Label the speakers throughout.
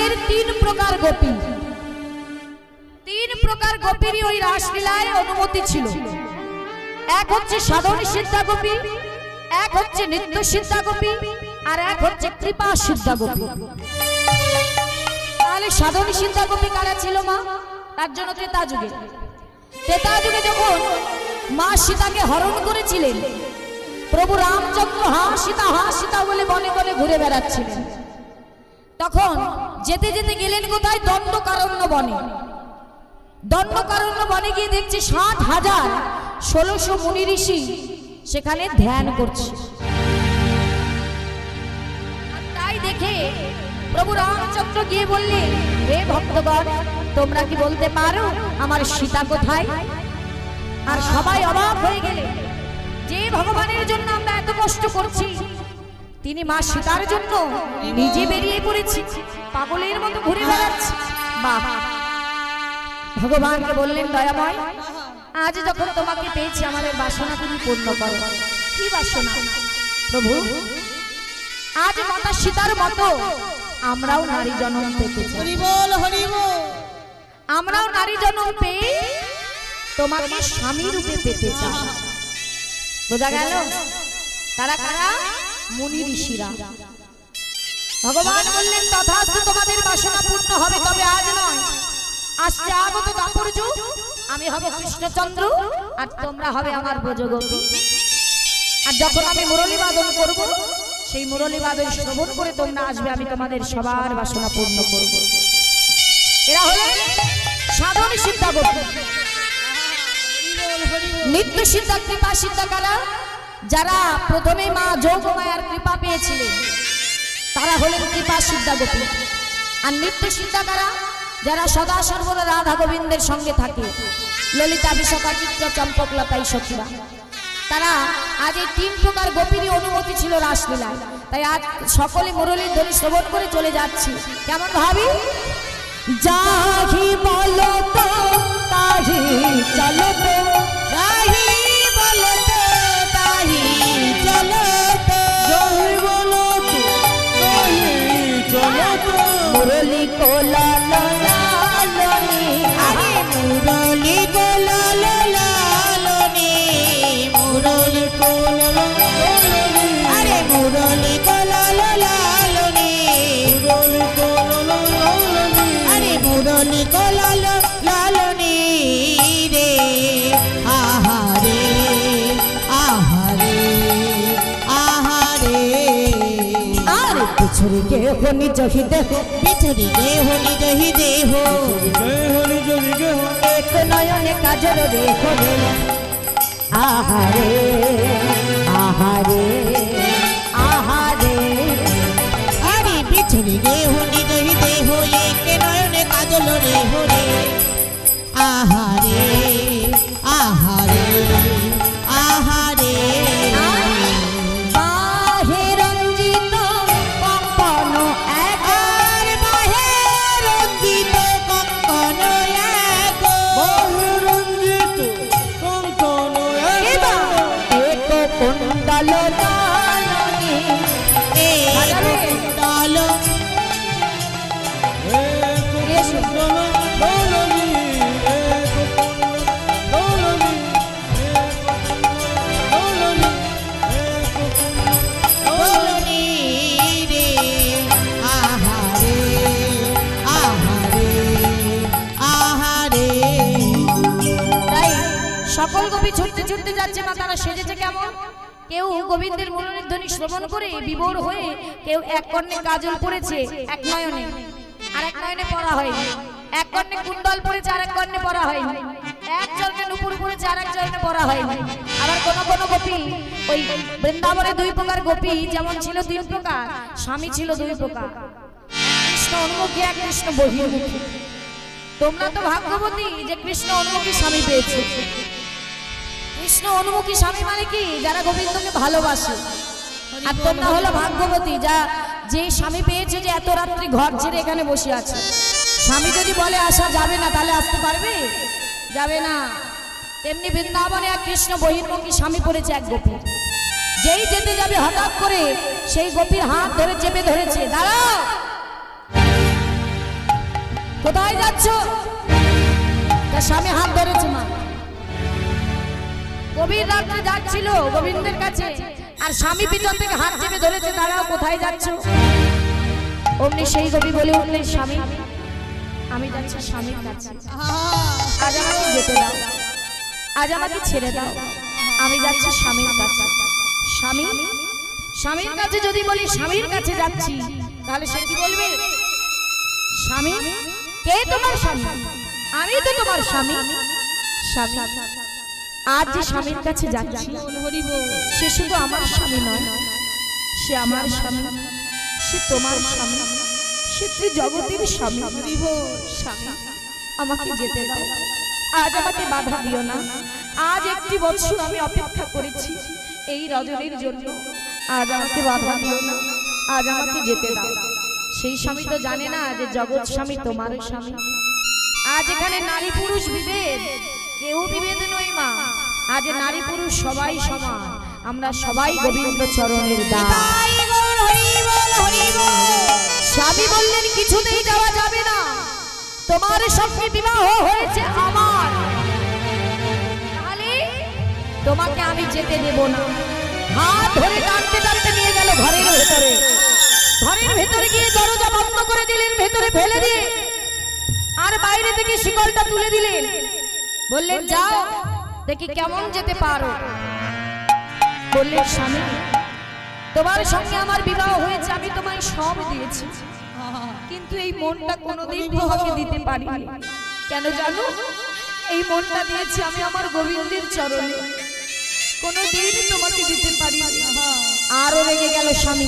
Speaker 1: রাসলীলাদের তিন প্রকার গোপী, তিন প্রকার গোপীরই ওই রাসলীলায় অনুমতি ছিল। এক হচ্ছে সাধন সিদ্ধা গোপী, এক হচ্ছে নিত্য সিদ্ধা গোপী, আর এক হচ্ছে কৃপা সিদ্ধা গোপী। তাহলে সাধন সিদ্ধা গোপী কারা ছিল মা? তার জন্য ত্রেতা যুগে, ত্রেতা যুগে যখন মা সীতাকে হরণ করেছিলেন, প্রভু রামচন্দ্র হা সীতা বলে বনে বনে ঘুরে বেড়াচ্ছিলেন। তখন যেতে যেতে গেলেন কোথায়? দণ্ডকারণ্য বনে। দণ্ডকারণ্য বনে গিয়ে দেখছে 60,000 মুনি ঋষি সেখানে ধ্যান করছে। আর তাই দেখে প্রভু রামচন্দ্র গিয়ে বললেন, হে ভক্তগণ, তোমরা কি বলতে পারো আমার সীতা কোথায়? আর সবাই অবাক হয়ে গেলে, যে ভগবানের জন্য আমরা এত কষ্ট করছি, তিনি মা সীতার জন্য নিজে বেরিয়ে পড়েছি, পাগলের মতো ঘুরে বেড়াচ্ছে। বাহ! ভগবানকে বললেন, দয়াময়, আজ যখন তোমাকে পেয়েছি আমাদের বাসনা তুমি পূর্ণ করো। কি বাসনা? প্রভু, আজ মাতা সীতার মতো আমরাও নারী জন্ম পেতে চাই।
Speaker 2: হরি বল, হরি বল।
Speaker 1: আমরাও নারী জন্ম পেয়ে তোমাকে স্বামী রূপে পেতে চাই। বোঝা গেল? তারা কারা? মুনি ঋষিরা। ভগবান বললেন, তথাস্তু, তোমাদের বাসনা পূর্ণ হবে, তবে আজ নয়, আসছে আগত দাপর যুগ, আমি হব কৃষ্ণচন্দ্র আর তোমরা হবে আমার ব্রজগোপী। আর যখন আমি মুরলী বাদন করব, সেই মুরলী বাদন শ্রবণ করে তোমরা আসবে, আমি তোমাদের সবার বাসনা পূর্ণ করব। এরা হলো সাধন সিদ্ধা গোপী। নিত্য সিদ্ধা কৃপা সিদ্ধা কারা? যারা প্রথমে মা যোগমায়ার কৃপা পেয়েছিলেন, তারা হলেন কৃপা সিদ্ধা গোপী। আর নিত্য সিদ্ধা কারা? যারা সদা সর্বদা রাধা গোবিন্দের সঙ্গে থাকে, ললিতা, বিশাখা, চিত্রা, চম্পকলতাই সখীরা। তারা আজ এই তিন প্রকার গোপীরই অনুমতি ছিল রাসলীলা। তাই আজ সকলে মুরলীর ধ্বনি শ্রবণ করে চলে যাচ্ছি। কেমন ভাবি? যাহি বলো তো তাহি চলো তো,
Speaker 2: তাহি বলো তো, তাহি চলো তো,
Speaker 1: যাহি বলো তো তাহি চলো তো, মুরলী কো লালো লালনি,
Speaker 2: আরে মুরলী কো লালো লালনি, মুরলী কো লালো লালনি, আরে মুরলী কো লালো লালনি, মুরলী কো লালো লালনি, আরে মুরলী কো লালো লালনি রে। আহারে আহারে আহারে,
Speaker 1: আরে পিছড়ি গে হনি জহি দেহ,
Speaker 2: বিছড়ি গে হনি জহি দেহ,
Speaker 1: এক নয়নে কাজল রেখো রে। আহারে আহারে আহারে,
Speaker 2: আরে বিছড়ি গে হনি জহি দেহ, এক নয়নে কাজল রেহ রে। আহারে আহারে আহারে,
Speaker 1: বাহে রঞ্জিত কম্পন এক,
Speaker 2: আর বাহে রঞ্জিত কঙ্কন এক,
Speaker 1: এবার এক কুণ্ডল দালনি,
Speaker 2: এক কুণ্ডল বলনি রে। আহারে আহারে আহারে,
Speaker 1: তাই সকল গোপী ছুটতে ছুটতে যাচ্ছে মা। তারা সেজেছে কেমন? কেউ গোবিন্দের মুরলীর ধ্বনি শ্রবণ করে বিভোর হয়ে, কেউ এক কর্ণে কাজল পড়েছে এক নয়নে, আর এক নয়নে পড়া হয়নি, এক কর্ণে কুণ্ডল পড়েছে আর এক কর্ণে পড়া হয়নি, এক চরণে নুপুর পড়েছে আর এক চরণে পড়া হয়নি। আবার কোন কোন গোপী, ওই বৃন্দাবনে দুই প্রকার গোপী যেমন ছিল তিন প্রকার, স্বামী ছিল দুই প্রকার, কৃষ্ণ উন্মুখী এক কৃষ্ণ বহির্মুখী। তোমরা তো ভাগ্যবতী যে কৃষ্ণ উন্মুখী স্বামী পেয়েছে। কৃষ্ণ অনুমুখী স্বামী মানে কি? যারা গোবিন্দকে ভালোবাসে। আর তোমরা হলো ভাগ্যবতী যা যে স্বামী পেয়েছে, যে এত রাত্রি ঘর ছেড়ে এখানে বসে আছে। স্বামী যদি বলে আসা যাবে না, তাহলে আসতে পারবে? যাবে না। তেমনি বৃন্দাবনে এক কৃষ্ণ বহির্মুখী স্বামী পড়েছে এক গোপী। যেই যেতে যাবে হঠাৎ করে সেই গোপীর হাত ধরে চেপে ধরেছে, দাঁড়াও। কোথায় যাচ্ছ? তার স্বামী হাত ধরেছে মা। গভীর রাত্রে যাচ্ছিল গোবিন্দের কাছে, আর স্বামী পিছন থেকে হাত চেপে ধরেছে, দাঁড়াও, কোথায় যাচ্ছ? অমনি সেই গোপী বলে উঠলেন, স্বামী আমি যাচ্ছি স্বামীর কাছে, আজ আমাকে যেতে দাও, আজ আমাকে ছেড়ে দাও, আমি যাচ্ছি স্বামীর কাছে। স্বামী, স্বামীর কাছে যদি বলি স্বামীর কাছে যাচ্ছি, তাহলে সে কি বলবে? স্বামী, কে তোমার স্বামী? আমি তো তোমার স্বামী। স্বামী, আজ যে স্বামীর কাছে যাচ্ছি সে শুধু আমার স্বামী নয়, সে আমার স্বামী, সে তোমার স্বামী, সে জগতের স্বামী। স্বামী, আমাকে যেতে দাও, আজ আমাকে বাধা দিও না। আজ একটি বছর আমি অপেক্ষা করেছি এই রজনীর জন্য, আজ আমাকে বাধা দিও না, আজ আমাকে যেতে দাও। সেই স্বামী তো জানে না যে জগৎ স্বামী তোমার স্বামী। আজ এখানে নারী পুরুষ বিভেদ, কেউ বিভেদ নই মা, আজ নারী পুরুষ সবাই সমান, আমরা সবাই গোবিন্দ চরণের দাস। স্বামী বললেন, কিছুতেই যাওয়া যাবে না, তোমার সঙ্গে বিবাহ হয়েছে আমার, তাহলে তোমাকে আমি যেতে দেব না। হাত ধরে টানতে টানতে নিয়ে গেল ঘরের ভেতরে। ঘরের ভেতরে গিয়ে দরজা বন্ধ করে দিলেন, ভেতরে ফেলে দিয়ে আর বাইরে থেকে শিকলটা তুলে দিলেন। বললেন, যাও দেখি কেমন যেতে পারো। বললেন, স্বামী তোমার সঙ্গে আমার বিবাহ হয়েছে, আমি তোমায় সব দিয়েছি, কিন্তু এই মনটা কোনোদিন তোমাকে দিতে পারিনি। কেন জানো? এই মনটা দিয়েছি আমি আমার গোবিন্দের চরণে, কোনোদিন তোমাকে দিতে পারিনি। আরো রেগে গেল স্বামী।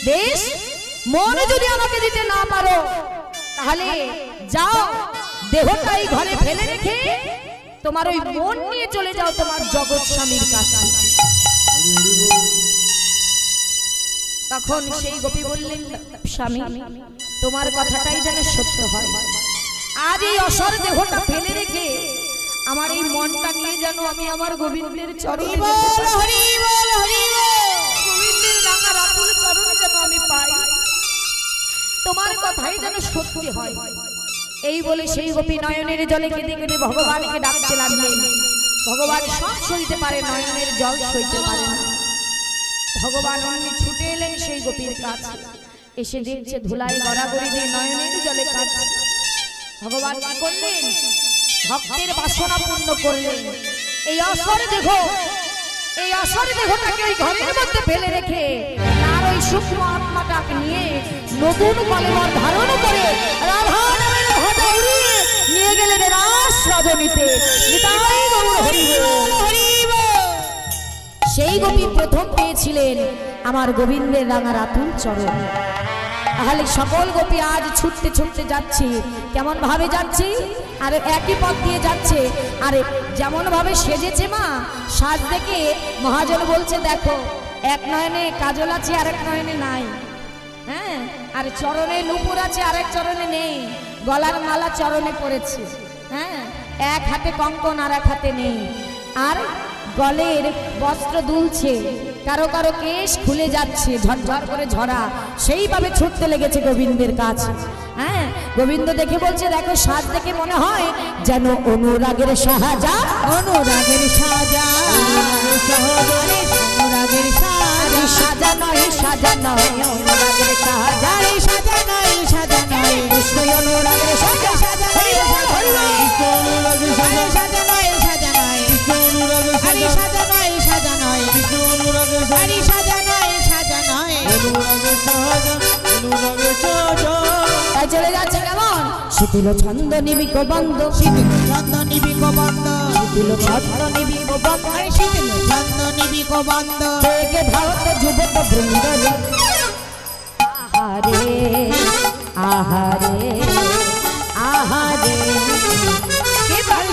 Speaker 1: বেশ, মন যদি আমাকে দিতে না পারো, তাহলে যাও দেহটাই ঘরে ফেলে রেখে তোমার ওই মন নিয়ে চলে যাও তোমার জগৎ স্বামীর কাছে। তখন সেই গোপী বললেন, স্বামী তোমার কথাটাই যেন সত্য হয়, আজ এই অসর দেহটা ফেলে রেখে আমার এই মনটা নিয়ে যেন আমি আমার গোবিন্দের চরণে গোবিন্দের রাঙা রাতুল চরণে যেন আমি পাই, তোমার কথাই যেন সত্যি হয়। এই বলে সেই গোপী নয়নের জলে কেঁদে কেঁদে ভগবানকে ডাকতে লাগলেন। ভগবান সব সইতে পারে, নয়নের জল সইতে পারে না। ভগবান অমনি ছুটে এলেন সেই গোপীর কাছে, এসে দেখছে ধুলাই গড়াগড়ি দিয়ে নয়নের জলে কাঁদছে। ভগবান কি করলেন? ভক্তের বাসনা পূর্ণ করলেন। এই অসর দেহ, এই অসর দেহটাকে ওই ঘরের মধ্যে ফেলে রেখে তার ওই সূক্ষ্ম আত্মাটাকে নিয়ে নতুন কলেবর ধারণ করে রাধা নামের ধ্বজা উড়িয়ে নিয়ে গেলেন রাস রজনীতে। নিতাই গৌর হরি বল, হরি বল। সেই গোপী প্রথম পেয়েছিলেন আমার গোবিন্দের রাঙা রাতুল চরণ। তাহলে সকল গোপী আজ ছুটতে ছুটতে যাচ্ছে, কেমন ভাবে যাচ্ছে? আর একই পথ দিয়ে যাচ্ছে। আরে যেমন ভাবে সেজেছে মা, সাজ দেখে মহাজন বলছে, দেখো এক নয়নে কাজল আছে আর এক নয়নে নাই, হ্যাঁ, আর চরণে নুপুর আছে আর এক চরণে নেই, গলার মালা চরণে পড়েছে, হ্যাঁ, এক হাতে কঙ্কন আর এক হাতে নেই, আর গলের বস্ত্র দুলছে, কারো কারো কেশ খুলে যাচ্ছে ঝরঝর করে ঝরা। সেইভাবে ছুটতে লেগেছে গোবিন্দের কাছে। হ্যাঁ, গোবিন্দ দেখে বলছে, দেখো সাজ দেখে মনে হয় যেন অনুরাগের সাজা, অনুরাগের সাজা, অনুরাগের সাজা, সাজা নয় সাজা নয়, অনুরাগের সাজা, সাজা নয় সাজা নয়, নিশ্চয় অনুরাগের সাজা, সাজা নয় সাজা নয়, সাজা নয় সাজা নয়, আরে সাজা নয় সাজা নয়, আরে সাজা নয় সাজা নয়, অনুরাগের সাজা, অনুরাগের সাজা। তাই চলে যাচ্ছে কেমন? শিথিল ছন্দ নিবিক বন্ধ, শিথিল ছন্দ নিবিক বন্ধ, শিথিল ছন্দ নিবিক বন্ধ, আরে শিথিল ছন্দ নিবিক বন্ধ, বেগে ভারত যুবক বৃন্দ, আহারে আহারে আহারে,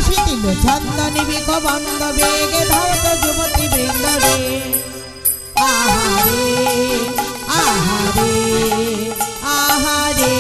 Speaker 1: শিথিল ছন্দ নিবিক বন্ধ, বেগে ভারত যুবতী বৃন্দ রে, আহারে আহারে আহারে।